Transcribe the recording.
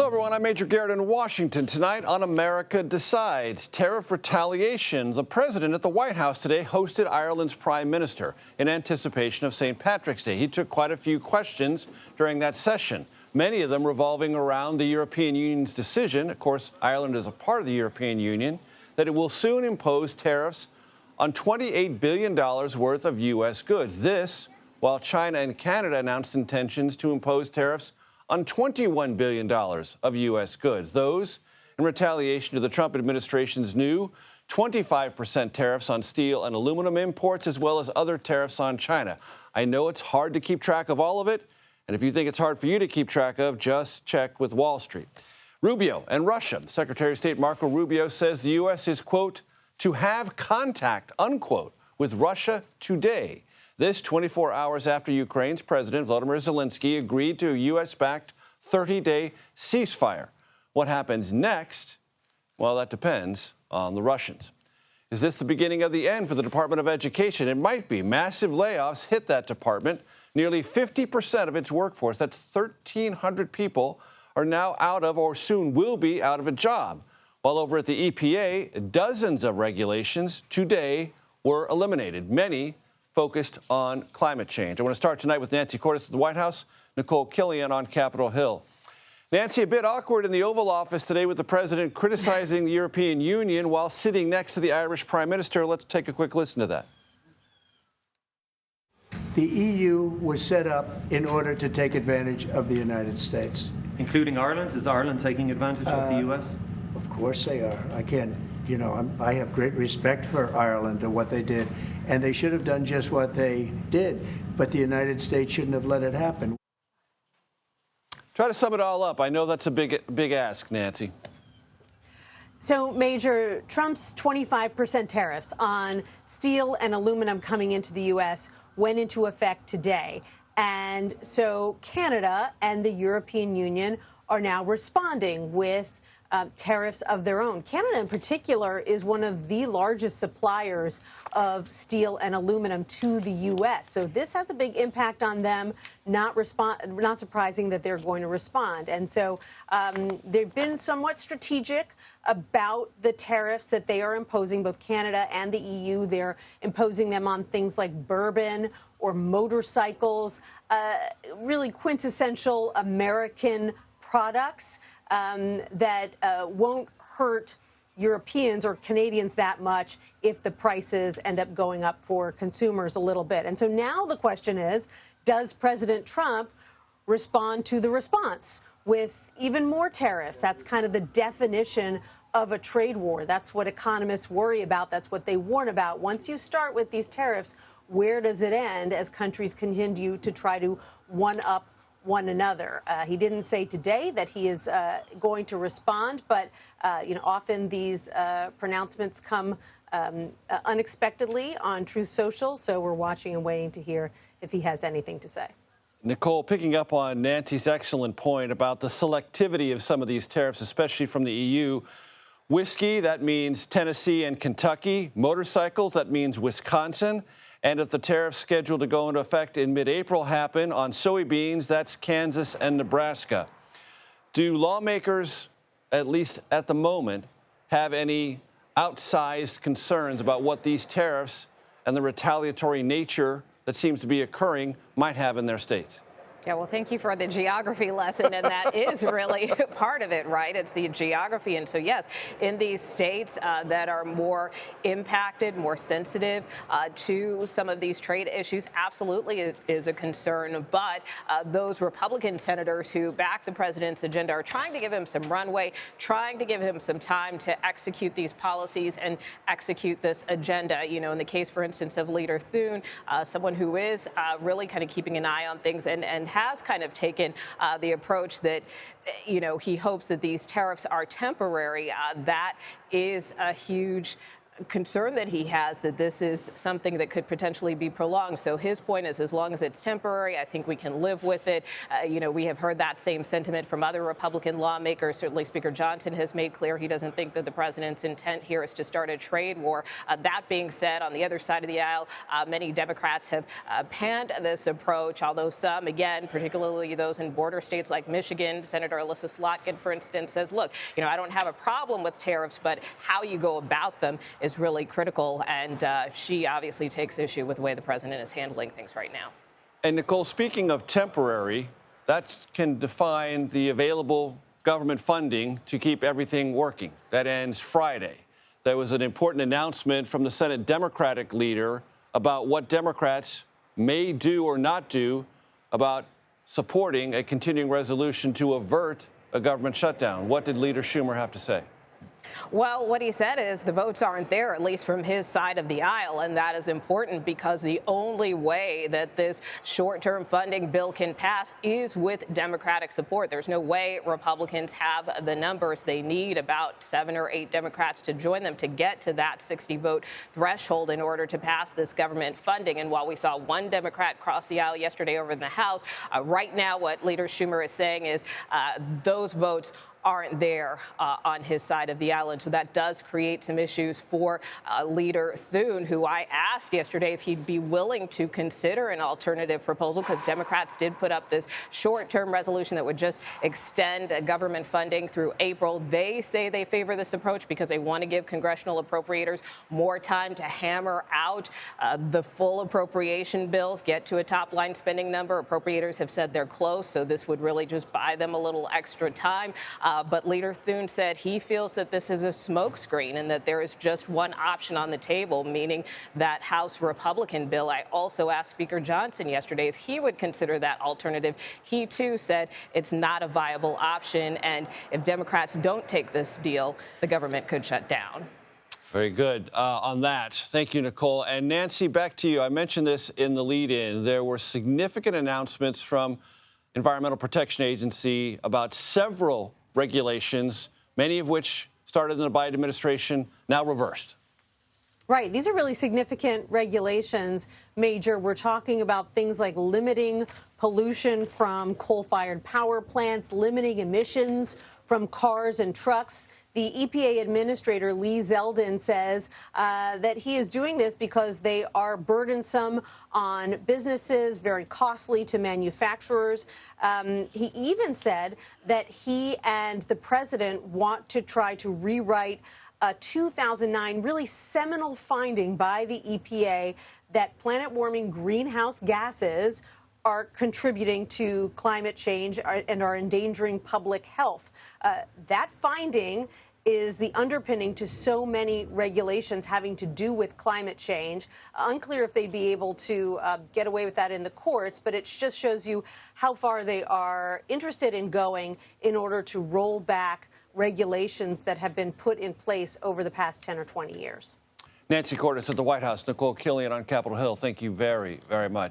Hello, everyone. I'm Major Garrett in Washington. Tonight on America Decides, tariff retaliation. The president at the White House today hosted Ireland's prime minister in anticipation of St. Patrick's Day. He took quite a few questions during that session, many of them revolving around the European Union's decision. Of course, Ireland is a part of the European Union, that it will soon impose tariffs on $28 billion worth of U.S. goods. This, while China and Canada announced intentions to impose tariffs on $21 billion of U.S. goods. Those in retaliation to the Trump administration's new 25% tariffs on steel and aluminum imports, as well as other tariffs on China. I know it's hard to keep track of all of it, and if you think it's hard for you to keep track of, just check with Wall Street. Rubio and Russia. Secretary of State Marco Rubio says the U.S. is, quote, to have contact, unquote, with Russia today. This 24 hours after Ukraine's President Volodymyr Zelensky agreed to a U.S.-backed 30-day ceasefire. What happens next? Well, that depends on the Russians. Is this the beginning of the end for the Department of Education? It might be. Massive layoffs hit that department. Nearly 50% of its workforce, that's 1,300 people, are now out of or soon will be out of a job. While over at the EPA, dozens of regulations today were eliminated, many focused on climate change. I want to start tonight with Nancy Cordes at the White House, Nikole Killion on Capitol Hill. Nancy, a bit awkward in the Oval Office today with the president criticizing the European Union while sitting next to the Irish Prime Minister. Let's take a quick listen to that. The EU was set up in order to take advantage of the United States. Including Ireland? Is Ireland taking advantage of the U.S.? Of course they are. I can't, I have great respect for Ireland and what they did, and they should have done just what they did, but the United States shouldn't have let it happen. Try to sum it all up. I know that's a big ask, Nancy. So, Major, Trump's 25% tariffs on steel and aluminum coming into the U.S. went into effect today. And so Canada and the European Union are now responding with tariffs of their own. Canada, in particular, is one of the largest suppliers of steel and aluminum to the U.S. So this has a big impact on them. Not surprising that they're going to respond. And so they've been somewhat strategic about the tariffs that they are imposing, both Canada and the EU. They're imposing them on things like bourbon or motorcycles, really quintessential American products that won't hurt Europeans or Canadians that much if the prices end up going up for consumers a little bit. And so now the question is, does President Trump respond to the response with even more tariffs? That's kind of the definition of a trade war. That's what economists worry about. That's what they warn about. Once you start with these tariffs, where does it end as countries continue to try to one-up one another? He didn't say today that he is going to respond, but often these pronouncements come unexpectedly on Truth Social, so we're watching and waiting to hear if he has anything to say. Nikole, picking up on Nancy's excellent point about the selectivity of some of these tariffs, especially from the EU. Whiskey, that means Tennessee and Kentucky. Motorcycles, that means Wisconsin. And if the tariffs scheduled to go into effect in mid-April happen on soybeans, that's Kansas and Nebraska. Do lawmakers, at least at the moment, have any outsized concerns about what these tariffs and the retaliatory nature that seems to be occurring might have in their states? Yeah, well, thank you for the geography lesson, and that is really part of it, right? It's the geography. And so, yes, in these states that are more impacted, more sensitive to some of these trade issues, absolutely it is a concern. But those Republican senators who back the president's agenda are trying to give him some runway, trying to give him some time to execute these policies and execute this agenda. You know, in the case, for instance, of Leader Thune, someone who is really kind of keeping an eye on things and has kind of taken the approach that, he hopes that these tariffs are temporary. That is a huge concern that he has that this is something that could potentially be prolonged. So his point is, as long as it's temporary, I think we can live with it. We have heard that same sentiment from other Republican lawmakers. Certainly Speaker Johnson has made clear he doesn't think that the president's intent here is to start a trade war. That being said, on the other side of the aisle, many Democrats have panned this approach, although some, again, particularly those in border states like Michigan, Senator Alyssa Slotkin, for instance, says, look, I don't have a problem with tariffs, but how you go about them is really critical. And she obviously takes issue with the way the president is handling things right now. And Nikole, speaking of temporary, that can define the available government funding to keep everything working. That ends Friday. There was an important announcement from the Senate Democratic leader about what Democrats may do or not do about supporting a continuing resolution to avert a government shutdown. What did Leader Schumer have to say? Well, what he said is the votes aren't there, at least from his side of the aisle, and that is important because the only way that this short-term funding bill can pass is with Democratic support. There's no way Republicans have the numbers they need, about 7 or 8 Democrats to join them to get to that 60-vote threshold in order to pass this government funding. And while we saw one Democrat cross the aisle yesterday over in the House, right now what Leader Schumer is saying is those votes aren't there on his side of the aisle. And so that does create some issues for Leader Thune, who I asked yesterday if he'd be willing to consider an alternative proposal, because Democrats did put up this short-term resolution that would just extend government funding through April. They say they favor this approach because they want to give congressional appropriators more time to hammer out the full appropriation bills, get to a top-line spending number. Appropriators have said they're close, so this would really just buy them a little extra time. But Leader Thune said he feels that this is a smokescreen and that there is just one option on the table, meaning that House Republican bill. I also asked Speaker Johnson yesterday if he would consider that alternative. He, too, said it's not a viable option. And if Democrats don't take this deal, the government could shut down. Very good on that. Thank you, Nikole. And Nancy, back to you. I mentioned this in the lead-in. There were significant announcements from Environmental Protection Agency about several regulations, many of which started in the Biden administration, now reversed. Right. These are really significant regulations, Major. We're talking about things like limiting pollution from coal-fired power plants, limiting emissions from cars and trucks. The EPA administrator, Lee Zeldin, says that he is doing this because they are burdensome on businesses, very costly to manufacturers. He even said that he and the president want to try to rewrite a 2009 really seminal finding by the EPA that planet-warming greenhouse gases are contributing to climate change and are endangering public health. That finding is the underpinning to so many regulations having to do with climate change. Unclear if they'd be able to get away with that in the courts, but it just shows you how far they are interested in going in order to roll back regulations that have been put in place over the past 10 or 20 years. Nancy Cordes at the White House, Nikole Killion on Capitol Hill. Thank you very, very much.